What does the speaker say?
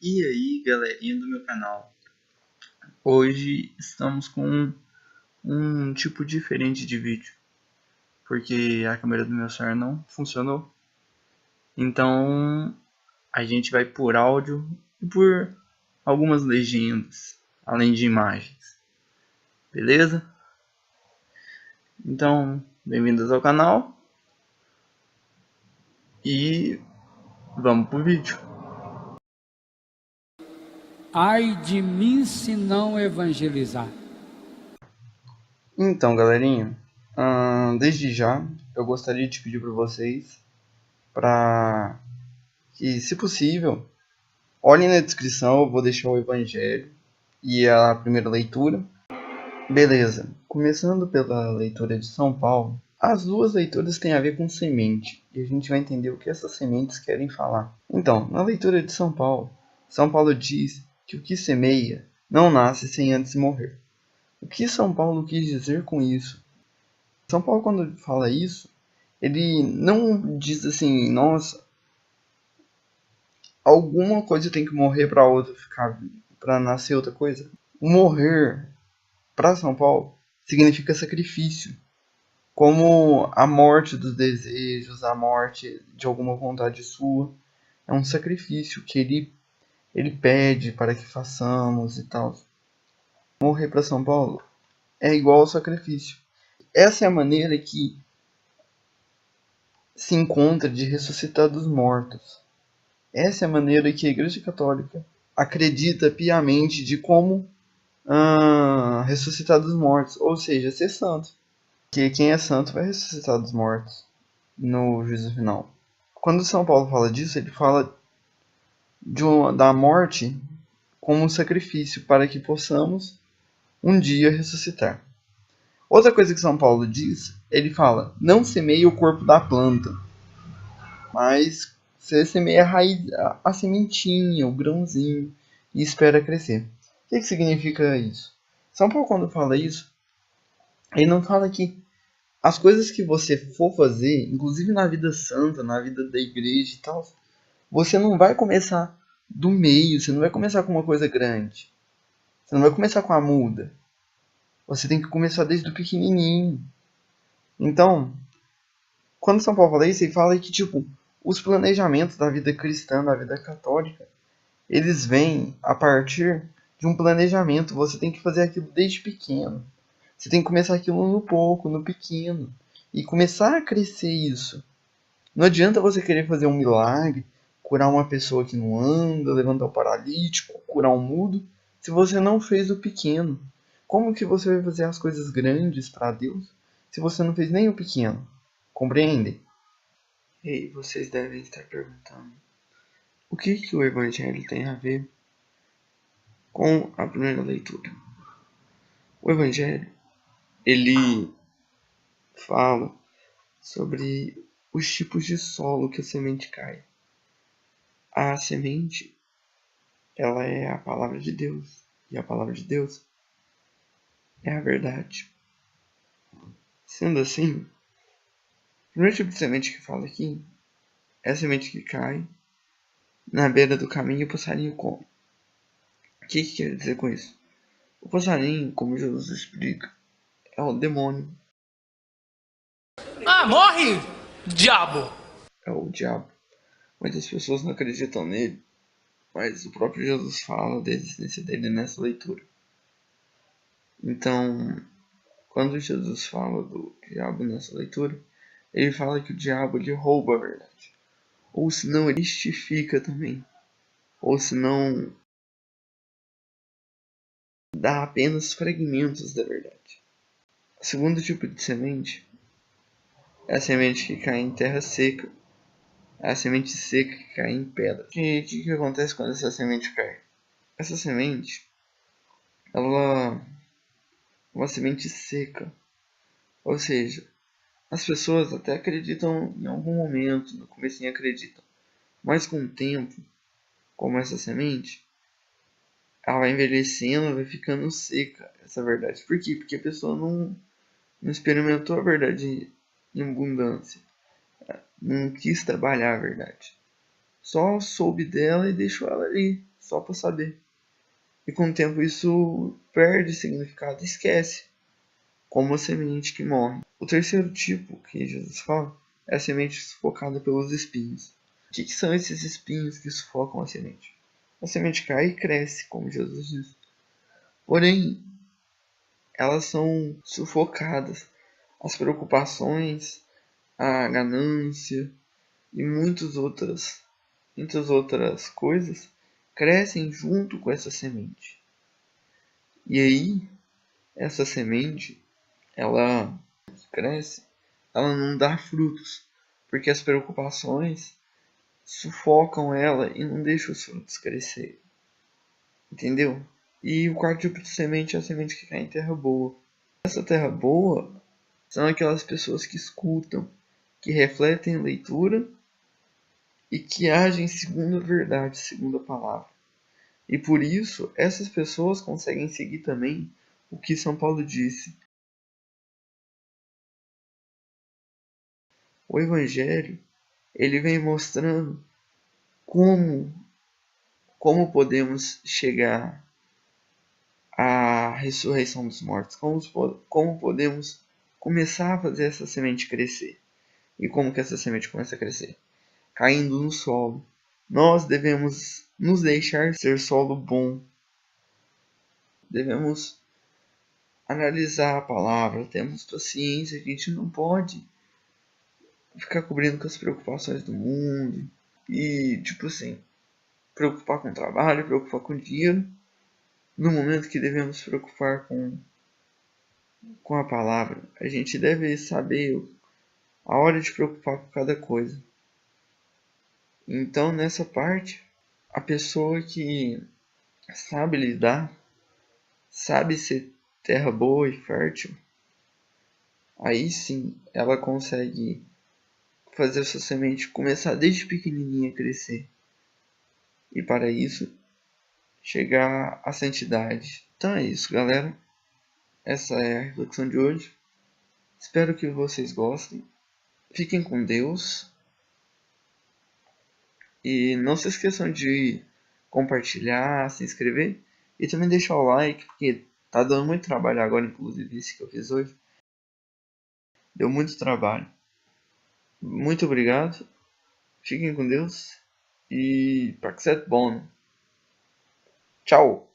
E aí, galerinha do meu canal, hoje estamos com um tipo diferente de vídeo, porque a câmera do meu celular não funcionou, então a gente vai por áudio e por algumas legendas, além de imagens, beleza? Então, bem-vindos ao canal e vamos pro vídeo. Ai de mim se não evangelizar. Então, galerinha, desde já eu gostaria de pedir para vocês para que, se possível, olhem na descrição, eu vou deixar o evangelho e a primeira leitura. Beleza, começando pela leitura de São Paulo, as duas leituras têm a ver com semente, e a gente vai entender o que essas sementes querem falar. Então, na leitura de São Paulo diz que o que semeia não nasce sem antes morrer. O que São Paulo quis dizer com isso? São Paulo, quando fala isso, ele não diz assim, nossa, alguma coisa tem que morrer para outra ficar, para nascer outra coisa. O morrer para São Paulo significa sacrifício, como a morte dos desejos, a morte de alguma vontade sua, é um sacrifício que ele pede para que façamos e tal. Morrer para São Paulo é igual ao sacrifício. Essa é a maneira que se encontra de ressuscitar dos mortos. Essa é a maneira que a Igreja Católica acredita piamente de como ressuscitar dos mortos, ou seja, ser santo. Que quem é santo vai ressuscitar dos mortos no juízo final. Quando São Paulo fala disso, ele fala da morte como um sacrifício para que possamos um dia ressuscitar. Outra coisa que São Paulo diz, ele fala: não semeie o corpo da planta, mas você semeia a raiz, a sementinha, o grãozinho, e espera crescer. O que significa isso? São Paulo, quando fala isso, ele não fala que as coisas que você for fazer, inclusive na vida santa, na vida da igreja e tal, você não vai começar do meio, você não vai começar com uma coisa grande. Você não vai começar com a muda. Você tem que começar desde o pequenininho. Então, quando São Paulo fala isso, ele fala que, tipo, os planejamentos da vida cristã, da vida católica, eles vêm a partir de um planejamento. Você tem que fazer aquilo desde pequeno. Você tem que começar aquilo no pouco, no pequeno. E começar a crescer isso. Não adianta você querer fazer um milagre, curar uma pessoa que não anda, levantar o paralítico, curar um mudo, se você não fez o pequeno. Como que você vai fazer as coisas grandes para Deus se você não fez nem o pequeno? Compreendem? E vocês devem estar perguntando: o que o Evangelho tem a ver com a primeira leitura? O Evangelho, ele fala sobre os tipos de solo que a semente cai. A semente, ela é a palavra de Deus, e a palavra de Deus é a verdade. Sendo assim, o primeiro tipo de semente que fala aqui é a semente que cai na beira do caminho e o passarinho come. O que quer dizer com isso? O passarinho, como Jesus explica, é o demônio. Ah, morre, diabo! É o diabo. Muitas pessoas não acreditam nele, mas o próprio Jesus fala da existência dele nessa leitura. Então, quando Jesus fala do diabo nessa leitura, ele fala que o diabo ele rouba a verdade. Ou senão ele mistifica também. Ou senão dá apenas fragmentos da verdade. O segundo tipo de semente é a semente que cai em terra seca. É a semente seca que cai em pedra. E o que acontece quando essa semente cai? Essa semente, ela é uma semente seca. Ou seja, as pessoas até acreditam em algum momento, no começo acreditam. Mas com o tempo, como essa semente, ela vai envelhecendo, vai ficando seca, essa verdade. Por quê? Porque a pessoa não experimentou a verdade em abundância. Não quis trabalhar a verdade. Só soube dela e deixou ela ali, só para saber. E com o tempo isso perde significado e esquece, como a semente que morre. O terceiro tipo que Jesus fala é a semente sufocada pelos espinhos. O que são esses espinhos que sufocam a semente? A semente cai e cresce, como Jesus diz. Porém, elas são sufocadas. As preocupações, a ganância e muitas outras coisas crescem junto com essa semente. E aí, essa semente, ela cresce, ela não dá frutos, porque as preocupações sufocam ela e não deixam os frutos crescer. Entendeu? E o quarto tipo de semente é a semente que cai em terra boa. Essa terra boa são aquelas pessoas que escutam, que refletem a leitura e que agem segundo a verdade, segundo a palavra. E por isso, essas pessoas conseguem seguir também o que São Paulo disse. O Evangelho, ele vem mostrando como podemos chegar à ressurreição dos mortos, como podemos começar a fazer essa semente crescer. E como que essa semente começa a crescer? Caindo no solo. Nós devemos nos deixar ser solo bom. Devemos analisar a palavra, temos paciência, a gente não pode ficar cobrindo com as preocupações do mundo e, tipo assim, preocupar com o trabalho, preocupar com o dinheiro, no momento que devemos preocupar com a palavra. A gente deve saber a hora de preocupar com cada coisa. Então, nessa parte, a pessoa que sabe lidar, sabe ser terra boa e fértil, aí sim ela consegue fazer essa semente começar desde pequenininha a crescer. E para isso, chegar à santidade. Então é isso, galera. Essa é a reflexão de hoje. Espero que vocês gostem. Fiquem com Deus. E não se esqueçam de compartilhar, se inscrever e também deixar o like, porque tá dando muito trabalho agora, inclusive esse que eu fiz hoje. Deu muito trabalho. Muito obrigado. Fiquem com Deus. E Praxet Bon. Tchau.